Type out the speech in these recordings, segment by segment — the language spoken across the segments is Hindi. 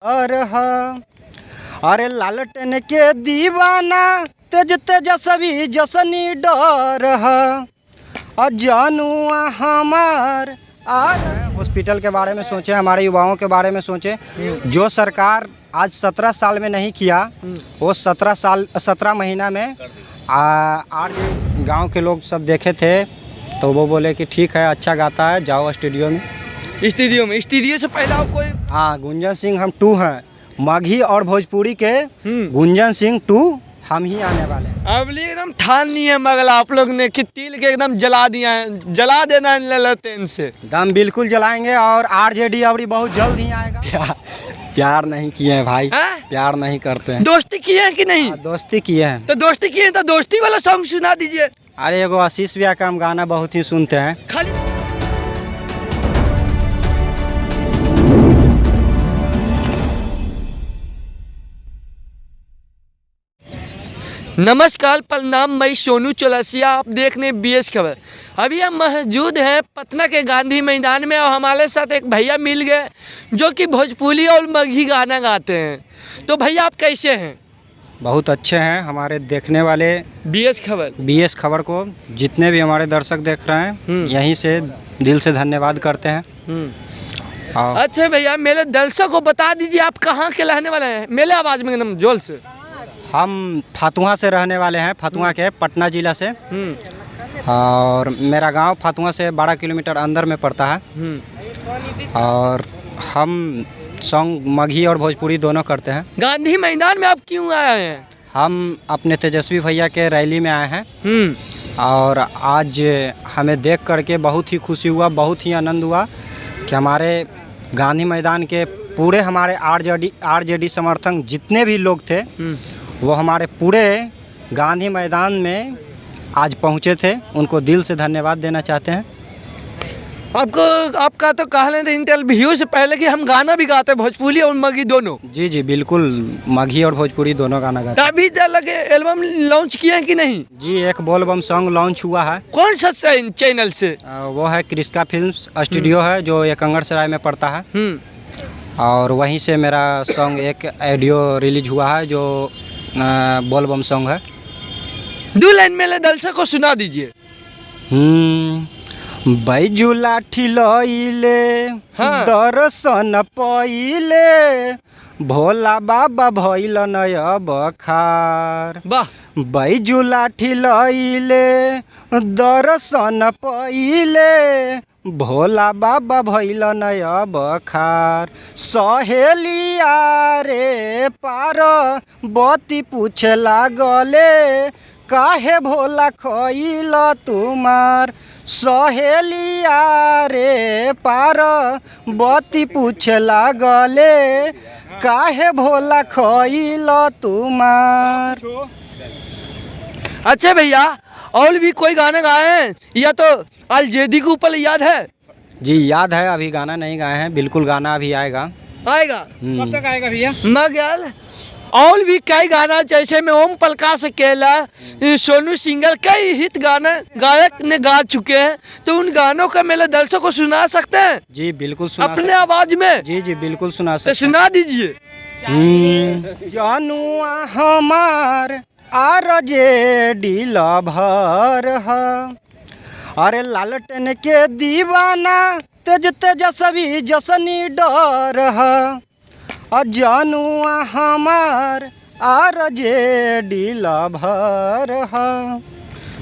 अरे लालटेन के दीवाना तेज तेजस्वी जसनी डर जानुआ हमार हॉस्पिटल के बारे में सोचे, हमारे युवाओं के बारे में सोचे। जो सरकार आज 17 साल में नहीं किया वो 17 महीना में 8 गांव के लोग सब देखे थे, तो वो बोले कि ठीक है, अच्छा गाता है, जाओ स्टूडियो से पहले आप कोई। हाँ, गुंजन सिंह हम 2 हैं, मगही और भोजपुरी के गुंजन सिंह 2 हम ही आने वाले हैं। अब एकदम ठान नहीं है मगल आप लोग ने कि तिल के एकदम जला दिया है, जला देना है इनसे। दम बिल्कुल जलाएंगे और आरजेडी अबरी बहुत जल्द ही आएगा। प्यार नहीं किए हैं भाई, प्यार नहीं करते हैं। दोस्ती किए हैं कि नहीं? दोस्ती किए हैं। तो दोस्ती किए तो दोस्ती वाला सॉन्ग सुना दीजिए। अरे एगो आशीष भैया का हम गाना बहुत ही सुनते हैं। खाली नमस्कार, प्रणाम, मैं सोनू चौरसिया, आप देख रहे हैं BS खबर। अभी हम मौजूद हैं पटना के गांधी मैदान में और हमारे साथ एक भैया मिल गए जो कि भोजपुरी और मगही गाना गाते हैं। तो भैया आप कैसे हैं? बहुत अच्छे हैं। हमारे देखने वाले BS खबर को जितने भी हमारे दर्शक देख रहे हैं, यहीं से दिल से धन्यवाद करते हैं। अच्छा भैया, मेरे दर्शक को बता दीजिए आप कहाँ के रहने वाले हैं? मेरे आवाज़ में एकदम जोर से। हम फतुहा से रहने वाले हैं, फतुहा के पटना जिला से। और मेरा गांव फतुहा से 12 किलोमीटर अंदर में पड़ता है। और हम सॉन्ग मगही और भोजपुरी दोनों करते हैं। गांधी मैदान में आप क्यों आए हैं? हम अपने तेजस्वी भैया के रैली में आए हैं और आज हमें देख करके बहुत ही खुशी हुआ, बहुत ही आनंद हुआ कि हमारे गांधी मैदान के पूरे हमारे आरजेडी समर्थक जितने भी लोग थे वो हमारे पूरे गांधी मैदान में आज पहुंचे थे। उनको दिल से धन्यवाद देना चाहते हैं। आपका तो कहा लेते इंटरव्यू से पहले कि हम गाना भी गाते हैं, भोजपुरी और मगही दोनों। जी बिल्कुल, मगही और भोजपुरी दोनों गाना गाते हैं। अभी लगे एल्बम लॉन्च किए हैं कि नहीं? जी, एक बोलबम सॉन्ग लॉन्च हुआ है। कौन सा चैनल से? वो है क्रिस्का फिल्म्स स्टूडियो है जो एकंगरसराय में पड़ता है। और वहीं से मेरा सॉन्ग एक ऑडियो रिलीज हुआ है जो बोलबम सॉन्ग है। 2 लाइन मेरे दर्शक को सुना दीजिए। बैजू लाठी लइले दर्शन पइले, भोला बाबा भइल नय बखार। बैजू लाठी लइले दर्शन पइले, भोला बाबा भइल नय बखार। सहेलिया रे पार बती पूछे लागले, काहे भोला खइल तुमार। सहेलिया रे पार बती पूछे लागले, काहे भोला खइल तुमार। अच्छा भैया, और भी कोई गाना गाए हैं या तो आरजेडी के ऊपर याद है? जी याद है, अभी गाना नहीं गाए हैं। बिल्कुल गाना अभी आएगा। कब तक आएगा भैया? मगर और भी कई गाना जैसे में ओम प्रकाश अकेला, सोनू सिंगर, कई हिट गाना गायक ने गा चुके हैं, तो उन गानों का मेरे दर्शक को सुना सकते हैं? जी बिल्कुल सुना अपने आवाज में। जी बिल्कुल सुना सकते। सुना दीजिए। जानुआ हमार आरजेडी लभर है, अरे लालटेन के दीवाना तेज तेजस्वी जसनी डर जानुआ हमार आरजेडी लभर है।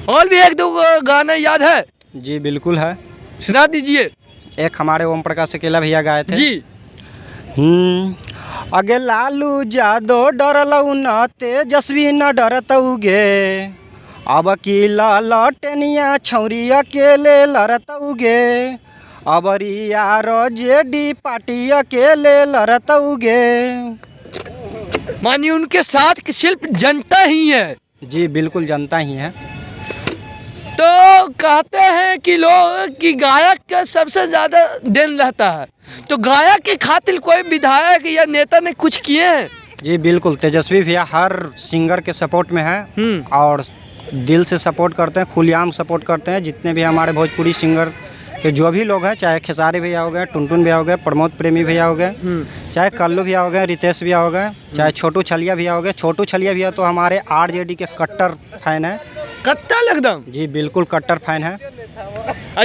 और भी 1-2 गाना याद है? जी बिल्कुल है, सुना दीजिए। एक हमारे ओम प्रकाश अकेला भैया गाए थे जी। अगे लालू यादव डरलऊ न तेजस्वी न डरतउगे, अब की लालटेनिया छौरी अकेले लड़तउगे, अबरी आरजेडी पार्टी अकेले लड़तउगे। मानिए उनके साथ सिर्फ जनता ही है। जी बिल्कुल जनता ही है। तो कहते हैं कि लोग कि गायक का सबसे ज़्यादा देन रहता है, तो गायक के खातिर कोई विधायक या नेता ने कुछ किए हैं? जी बिल्कुल, तेजस्वी भैया हर सिंगर के सपोर्ट में है और दिल से सपोर्ट करते हैं, खुलेआम सपोर्ट करते हैं। जितने भी हमारे भोजपुरी सिंगर कि जो भी लोग हैं, चाहे खेसारी भैया हो गए, टुनटुन भैया हो गए, प्रमोद प्रेमी भैया हो गए, चाहे कल्लू भैया हो गए, रितेश भैया हो गए, चाहे छोटू छलिया भैया हो गए। छोटू छलिया भैया तो हमारे आरजेडी के कट्टर फैन है। कट्टर एकदम। जी बिल्कुल कट्टर फैन है।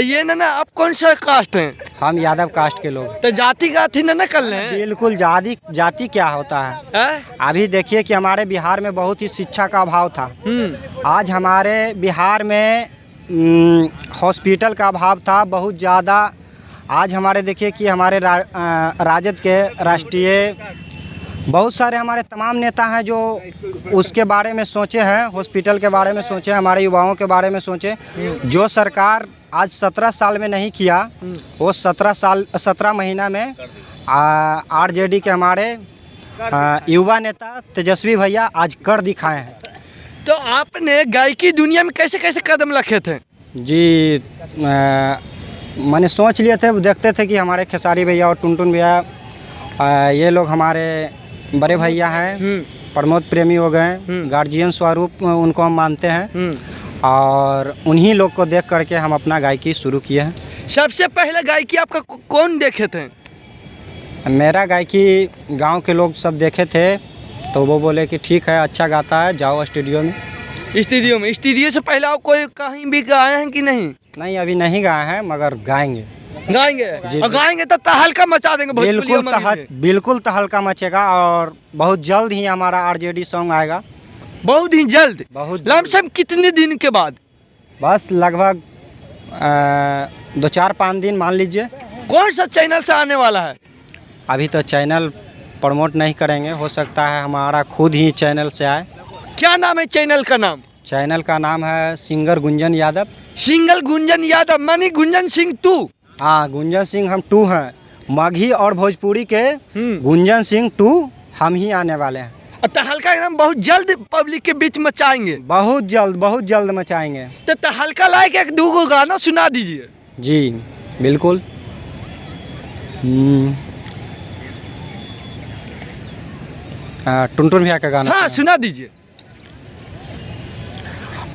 ये ना आप कौन सा कास्ट हैं? हम यादव कास्ट के लोग। तो जाति गाथी ना कर ले। बिल्कुल जाति क्या होता है? अभी देखिए कि हमारे बिहार में बहुत ही शिक्षा का अभाव था। आज हमारे बिहार में हॉस्पिटल का अभाव था बहुत ज़्यादा। आज हमारे देखिए कि हमारे राजद के राष्ट्रीय बहुत सारे हमारे तमाम नेता हैं जो उसके बारे में सोचे हैं, हॉस्पिटल के बारे में सोचे, हमारे युवाओं के बारे में सोचे। जो सरकार आज 17 साल में नहीं किया, वो 17 महीना में आरजेडी के हमारे युवा नेता तेजस्वी भैया आज कर दिखाए हैं। तो आपने गायकी दुनिया में कैसे कैसे कदम रखे थे? जी मैंने सोच लिए थे, देखते थे कि हमारे खेसारी भैया और टुनटुन भैया ये लोग हमारे बड़े भैया हैं, प्रमोद प्रेमी हो गए, गार्जियन स्वरूप उनको हम मानते हैं और उन्हीं लोग को देख करके हम अपना गायकी शुरू किए हैं। सबसे पहले गायकी आपका कौन देखे थे? मेरा गायकी गांव के लोग सब देखे थे, तो वो बोले कि ठीक है, अच्छा गाता है, जाओ स्टूडियो में। स्टूडियो से पहले आप कोई कहीं भी गाए हैं कि नहीं? नहीं, अभी नहीं गाए हैं, मगर गाएंगे और गाएंगे तो तहलका मचा देंगे। बिल्कुल तहलका मचेगा और बहुत जल्द ही हमारा आरजेडी सॉन्ग आएगा। बहुत ही जल्द? बहुत लमसम कितने दिन के बाद? बस लगभग 2-4-5 दिन मान लीजिए। कौन सा चैनल से आने वाला है? अभी तो चैनल प्रमोट नहीं करेंगे, हो सकता है हमारा खुद ही चैनल से आए। क्या नाम है चैनल का नाम? चैनल का नाम है सिंगर गुंजन यादव। सिंगल गुंजन यादव मानी गुंजन सिंह 2? हाँ, गुंजन सिंह हम 2 हैं। मगही और भोजपुरी के गुंजन सिंह 2 हम ही आने वाले हैं। तहलका एकदम बहुत जल्द पब्लिक के बीच मचाएंगे। बहुत जल्द मचाएंगे। तो तहलका लायक 1-2 गाना सुना दीजिए। जी बिल्कुल। टुनटुन भैया का गाना। हाँ सुना दीजिए।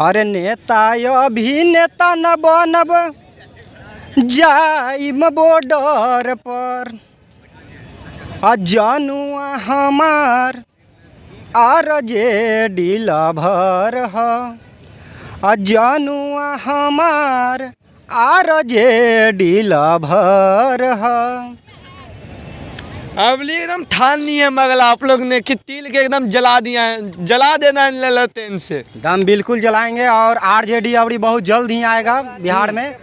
अरे नेता अभिनेता न बनब, जाइम बॉर्डर पर, जानुआ हमार आरजेडी लभर ह, जानुआ हमार आरजेडी लभर ह। अब एकदम ठान नहीं है मगला आप लोग ने कि तिल के एकदम जला दिया है, जला देना लेते इनसे। दम बिल्कुल जलाएंगे और आरजेडी अवरी बहुत जल्द ही आएगा बिहार में।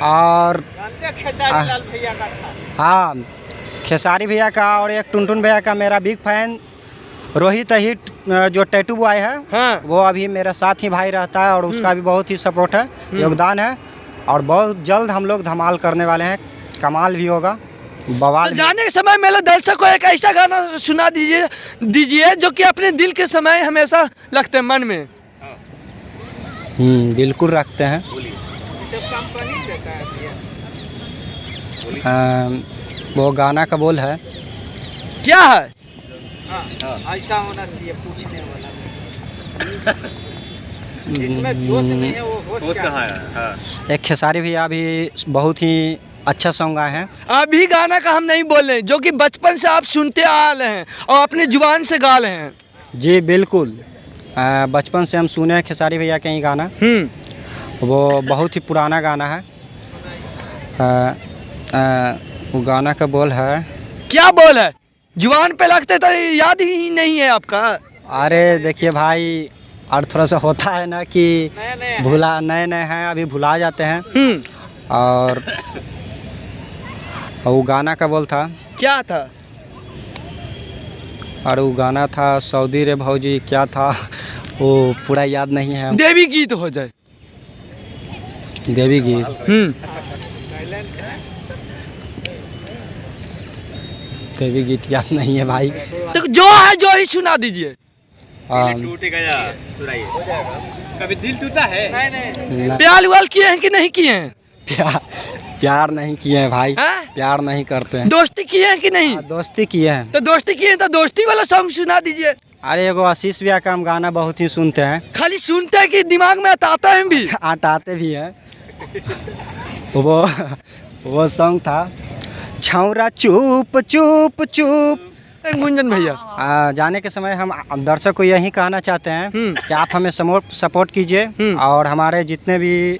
और हाँ, खेसारी भैया का और एक टुनटुन भैया का मेरा बिग फैन रोहित हिट जो टैटू बॉय है, हाँ। वो अभी मेरा साथ ही भाई रहता है और उसका भी बहुत ही सपोर्ट है, योगदान है। और बहुत जल्द हम लोग धमाल करने वाले हैं, कमाल भी होगा, बवाल। तो जाने के समय मेरे दर्शक को एक ऐसा गाना सुना दीजिए जो कि अपने दिल के समय हमेशा लगते हैं मन में। बिल्कुल रखते हैं। वो गाना का बोल है, क्या है? ऐसा होना चाहिए पूछने वाला, जिसमें जोश नहीं है वो होश कहाँ है। एक खेसारी भैया भी बहुत ही अच्छा सॉन्ग आए हैं। अभी गाना का हम नहीं बोल रहे, जो कि बचपन से आप सुनते आ रहे हैं और अपने जुबान से गा रहे हैं। जी बिल्कुल, बचपन से हम सुने हैं खेसारी भैया के ही गाना। वो बहुत ही पुराना गाना है। वो गाना का बोल है, क्या बोल है? जुबान पे लगते तो याद ही नहीं है आपका? अरे देखिए भाई, और थोड़ा सा होता है ना कि भुला नए हैं, अभी भुला जाते हैं। और वो गाना का बोल था, क्या था? और वो गाना था सऊदी रे भौजी, क्या था वो पूरा याद नहीं है। देवी गीत हो जाए, देवी गीत। देवी गीत याद नहीं है भाई। तो जो है जो ही सुना दीजिए। कभी दिल टूटा है? नहीं। प्यार वाल किए हैं कि नहीं किए हैं? प्यार नहीं किए हैं भाई। प्यार नहीं करते हैं। दोस्ती किए हैं कि नहीं? दोस्ती किए हैं। तो दोस्ती किए हैं तो दोस्ती वाला सॉन्ग सुना दीजिए। अरे एगो आशीष भैया का हम गाना बहुत ही सुनते हैं। खाली सुनते हैं कि दिमाग में अटाता है भी? अटाते भी हैं। वो सॉन्ग था, छौरा चुप चुप चुप। गुंजन भैया जाने के समय हम दर्शक को यही कहना चाहते हैं कि आप हमें सपोर्ट कीजिए और हमारे जितने भी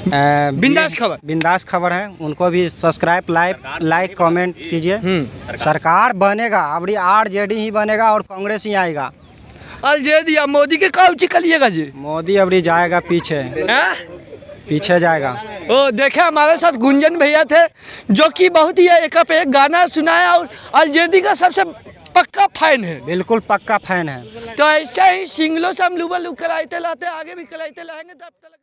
बिंदास खबर हैं उनको भी सब्सक्राइब लाइक कमेंट कीजिए। सरकार बनेगा, अबड़ी आरजेडी ही बनेगा और कांग्रेस ही आएगा। आरजेडी या मोदी के काउची करिएगा जी? मोदी अबड़ी जाएगा पीछे जाएगा। ओ देखे हमारे साथ गुंजन भैया थे जो कि बहुत ही एक पे एक गाना सुनाया और आरजेडी का सबसे पक्का फैन है। बिल्कुल पक्का फैन है। तो ऐसा ही सिंगलों से हम लुबल कराते लाते आगे भी कराते लाएंगे तब तक।